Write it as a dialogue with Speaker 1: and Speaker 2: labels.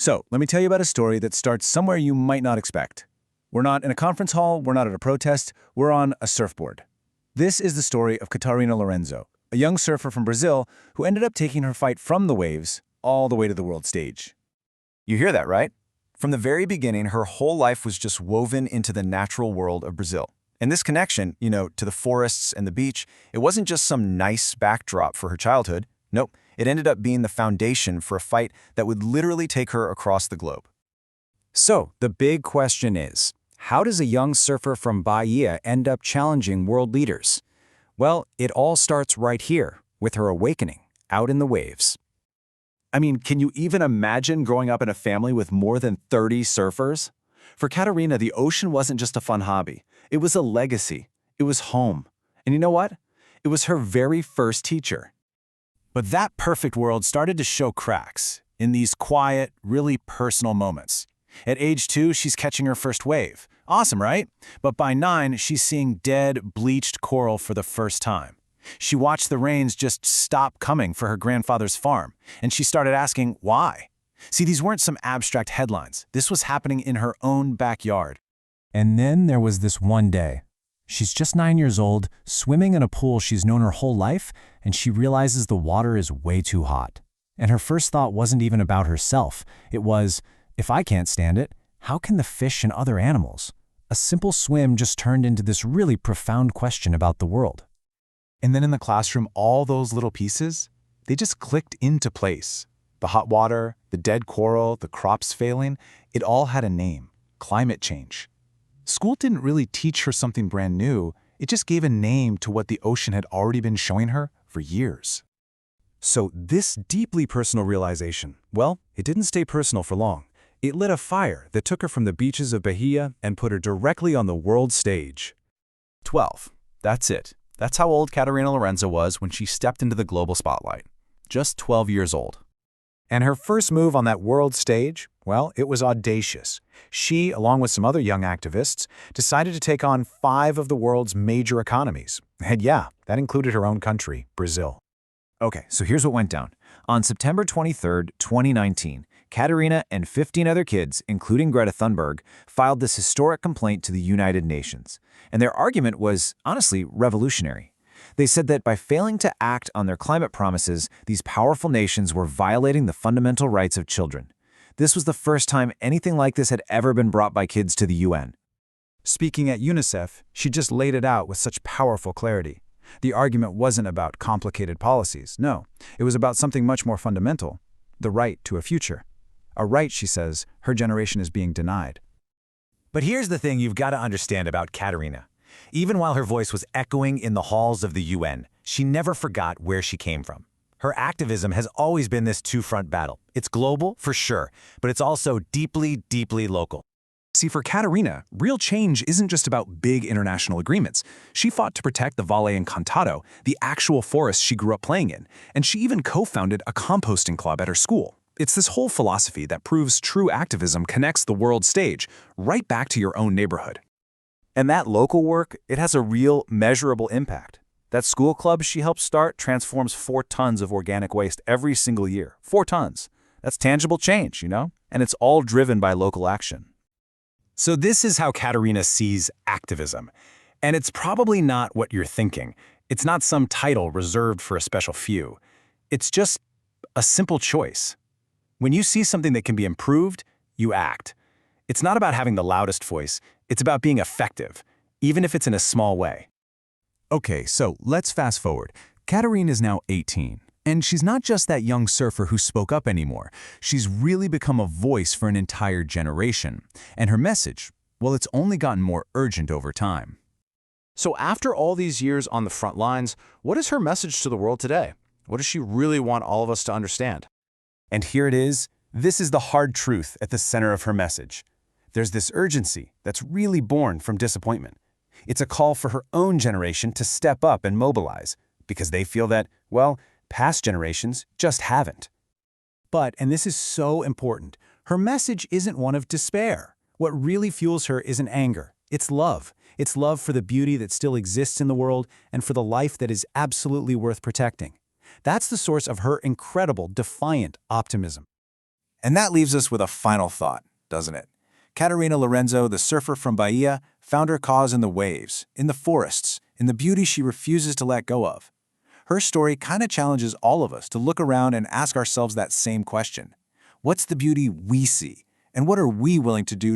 Speaker 1: So, let me tell you about a story that starts somewhere you might not expect. We're not in a conference hall, we're not at a protest, we're on a surfboard. This is the story of Catarina Lorenzo, a young surfer from Brazil who ended up taking her fight from the waves all the way to the world stage.
Speaker 2: You hear that, right? From the very beginning, her whole life was just woven into the natural world of Brazil. And this connection, to the forests and the beach, it wasn't just some nice backdrop for her childhood. Nope, it ended up being the foundation for a fight that would literally take her across the globe.
Speaker 3: So, the big question is, how does a young surfer from Bahia end up challenging world leaders? Well, it all starts right here, with her awakening, out in the waves.
Speaker 1: I mean, can you even imagine growing up in a family with more than 30 surfers? For Catarina, the ocean wasn't just a fun hobby. It was a legacy. It was home. And you know what? It was her very first teacher. But that perfect world started to show cracks in these quiet, really personal moments. At age 2, she's catching her first wave. Awesome, right? But by 9, she's seeing dead, bleached coral for the first time. She watched the rains just stop coming for her grandfather's farm, and she started asking why. See, these weren't some abstract headlines. This was happening in her own backyard.
Speaker 3: And then there was this one day. She's just 9 years old, swimming in a pool she's known her whole life, and she realizes the water is way too hot. And her first thought wasn't even about herself. It was, if I can't stand it, how can the fish and other animals? A simple swim just turned into this really profound question about the world.
Speaker 4: And then in the classroom, all those little pieces, they just clicked into place. The hot water, the dead coral, the crops failing, it all had a name: climate change. School didn't really teach her something brand new, it just gave a name to what the ocean had already been showing her for years.
Speaker 5: So this deeply personal realization, well, it didn't stay personal for long. It lit a fire that took her from the beaches of Bahia and put her directly on the world stage.
Speaker 2: 12. That's it. That's how old Catarina Lorenzo was when she stepped into the global spotlight. Just 12 years old.
Speaker 5: And her first move on that world stage, well, it was audacious. She, along with some other young activists, decided to take on 5 of the world's major economies. And yeah, that included her own country, Brazil.
Speaker 3: Okay, so here's what went down. On September 23, 2019, Catarina and 15 other kids, including Greta Thunberg, filed this historic complaint to the United Nations. And their argument was, honestly, revolutionary. They said that by failing to act on their climate promises, these powerful nations were violating the fundamental rights of children. This was the first time anything like this had ever been brought by kids to the UN.
Speaker 5: Speaking at UNICEF, she just laid it out with such powerful clarity. The argument wasn't about complicated policies, no. It was about something much more fundamental: the right to a future. A right, she says, her generation is being denied.
Speaker 6: But here's the thing you've got to understand about Catarina. Even while her voice was echoing in the halls of the UN, she never forgot where she came from. Her activism has always been this two-front battle. It's global, for sure, but it's also deeply, deeply local.
Speaker 4: See, for Catarina, real change isn't just about big international agreements. She fought to protect the Valle Encantado, the actual forest she grew up playing in, and she even co-founded a composting club at her school. It's this whole philosophy that proves true activism connects the world stage right back to your own neighborhood.
Speaker 1: And that local work, it has a real, measurable impact. That school club she helped start transforms 4 tons of organic waste every single year. 4 tons. That's tangible change, And it's all driven by local action.
Speaker 6: So this is how Catarina sees activism. And it's probably not what you're thinking. It's not some title reserved for a special few. It's just a simple choice. When you see something that can be improved, you act. It's not about having the loudest voice. It's about being effective, even if it's in a small way.
Speaker 5: Okay, so let's fast forward. Catarina is now 18, and she's not just that young surfer who spoke up anymore. She's really become a voice for an entire generation. And her message, well, it's only gotten more urgent over time.
Speaker 4: So after all these years on the front lines, what is her message to the world today? What does she really want all of us to understand?
Speaker 1: And here it is. This is the hard truth at the center of her message. There's this urgency that's really born from disappointment. It's a call for her own generation to step up and mobilize, because they feel that, well, past generations just haven't.
Speaker 5: But, and this is so important, her message isn't one of despair. What really fuels her isn't anger. It's love. It's love for the beauty that still exists in the world and for the life that is absolutely worth protecting. That's the source of her incredible, defiant optimism.
Speaker 2: And that leaves us with a final thought, doesn't it? Catarina Lorenzo, the surfer from Bahia, found her cause in the waves, in the forests, in the beauty she refuses to let go of. Her story kind of challenges all of us to look around and ask ourselves that same question. What's the beauty we see? And what are we willing to do